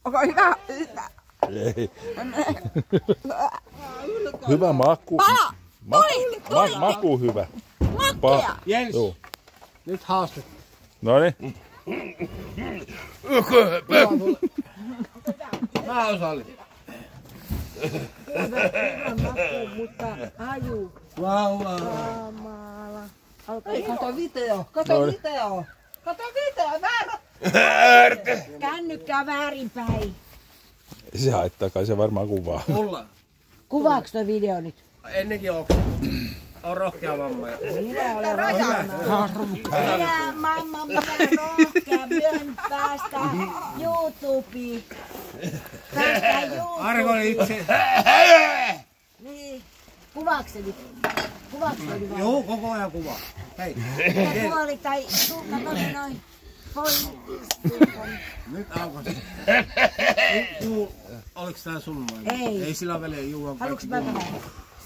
Onko hyvä? Ei. Hyvä maku. Pala! Maku hyvä. Makea! Jens, nyt haastet. Noniin. Mä osallin. Hyvä maku, mutta haju. Vau. Kamala. Kato video. Kato video. Kato video. Kännykkää väärinpäin. Se haittaa, kai se varmaan kuvaa. Mulla. Kuvaako toi video nyt? Ennenkin on rohkea mamma. Minä olen rohkea. Minä mamma, minä rohkea. Myön päästä YouTubeen. Päästä YouTubeen. Arko oli itse. Niin. Kuvaako se nyt? Kuvaako se nyt? Joo, koko ajan kuva. Hei. Ja puoli tai kato noin. Nyt aukaisi. Oliks tää sun vai? Ei. Ei sillä väliä juuan. Haluuks mä tämän?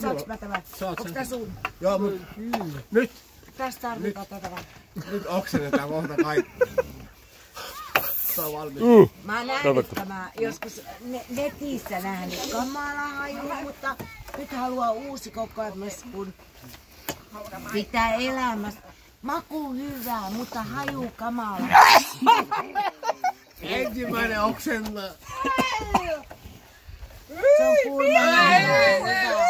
Saaks mä tämän? Saat Onks sen. tää sun? Joo, mut nyt. Tästä tarvitaan tätä vaan. Nyt oksennetaan kohta kaikki. Tää on valmis. Mä oon nähnyt tämä joskus netissä nähnyt kamala haju, mutta nyt haluaa uusi kokemus, kun pitää elämässä. Maku hyvä, mutta haju kamala. Ensimmäinen oksenta. Se on kuulemma hyvä.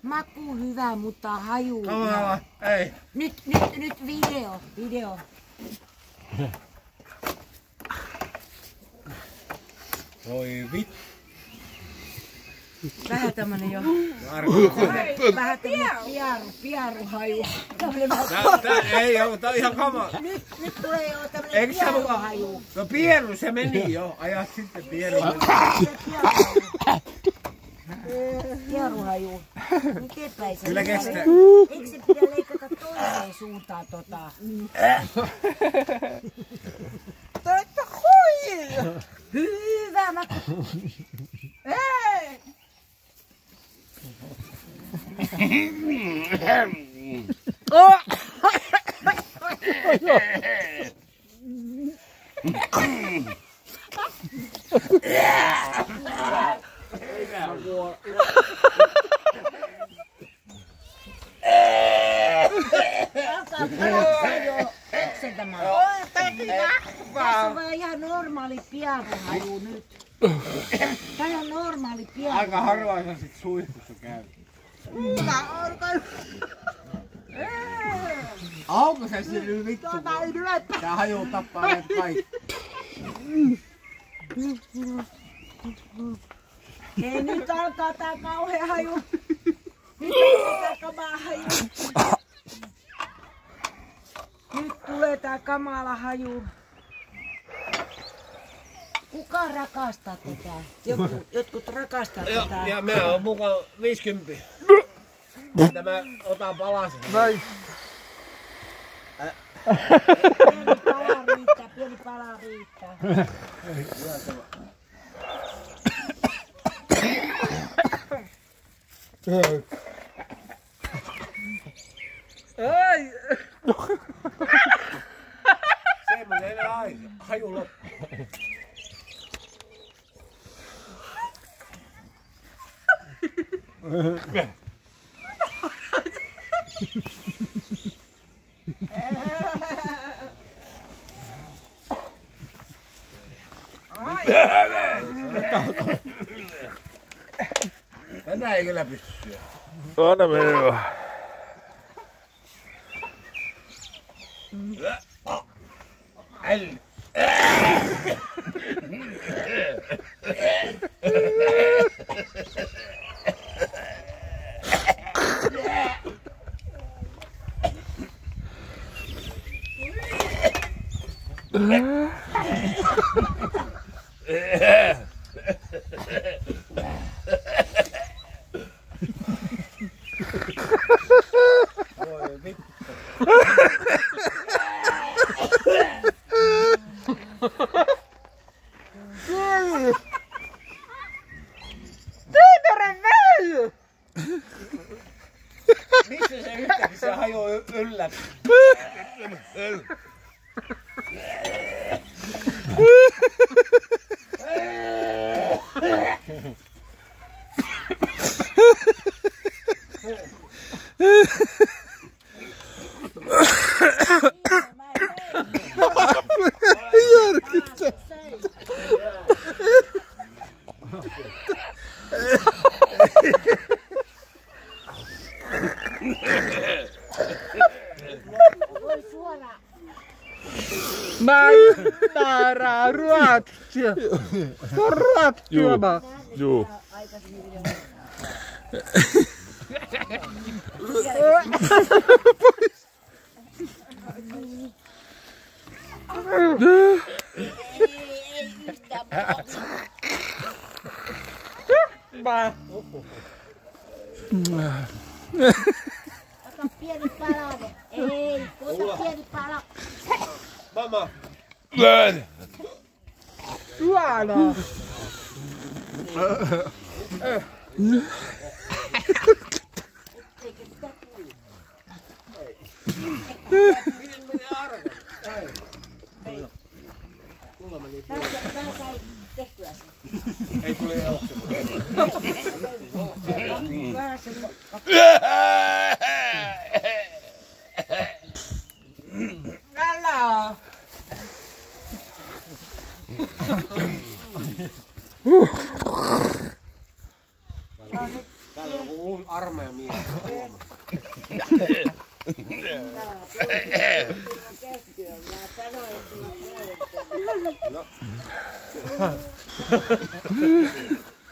Maku hyvä, mutta haju. Kamala, ei. Nyt video. Voi vittu. Vähän tämmönen jo. Vähän tämmönen piaruhaju. Ei oo, tää on ihan kamala. Nyt tulee jo tämmönen piaruhaju. No pieru se meni jo. Ajat sitten pieru. Piaruhaju. Miten päin se? Kyllä kestää. Eikö se pidä leikata toiseen suuntaan tota? Totta hui! Hyvä maku. Ei! Tässä on vaan ihan normaali piaruhaju nyt. Tää on normaali piaruhaju. Aika harvoin sä sit suihkussa käy. Auko se sinne vittu? Tää haju tappaa meidät kaikki. Ei nyt alkaa tää kauhea haju. Nyt tulee tää kamala haju. Nyt tulee tää kamala haju. Kuka rakastaa tätä? Jotkut rakastaa tätä. Ja mä oon mukaan 50. Mä otan palasen. Näin. Pieni pala riittää. Ei! Semmoinen haju loppu. Tänään ei kyllä pysty syömään. Anna mennä. Voi vittu. Missä se yhtäkkiä se hajoo yllätys? Mä ymmärrän ruotsia. Se on ruotsia mä. Juu. Mä. Ota pieni palanen. Ei, ota pieni pala. Mama. Juona. Ei tule eloksia. Älä. Täällä on joku armeijan mies. Mä sanoin,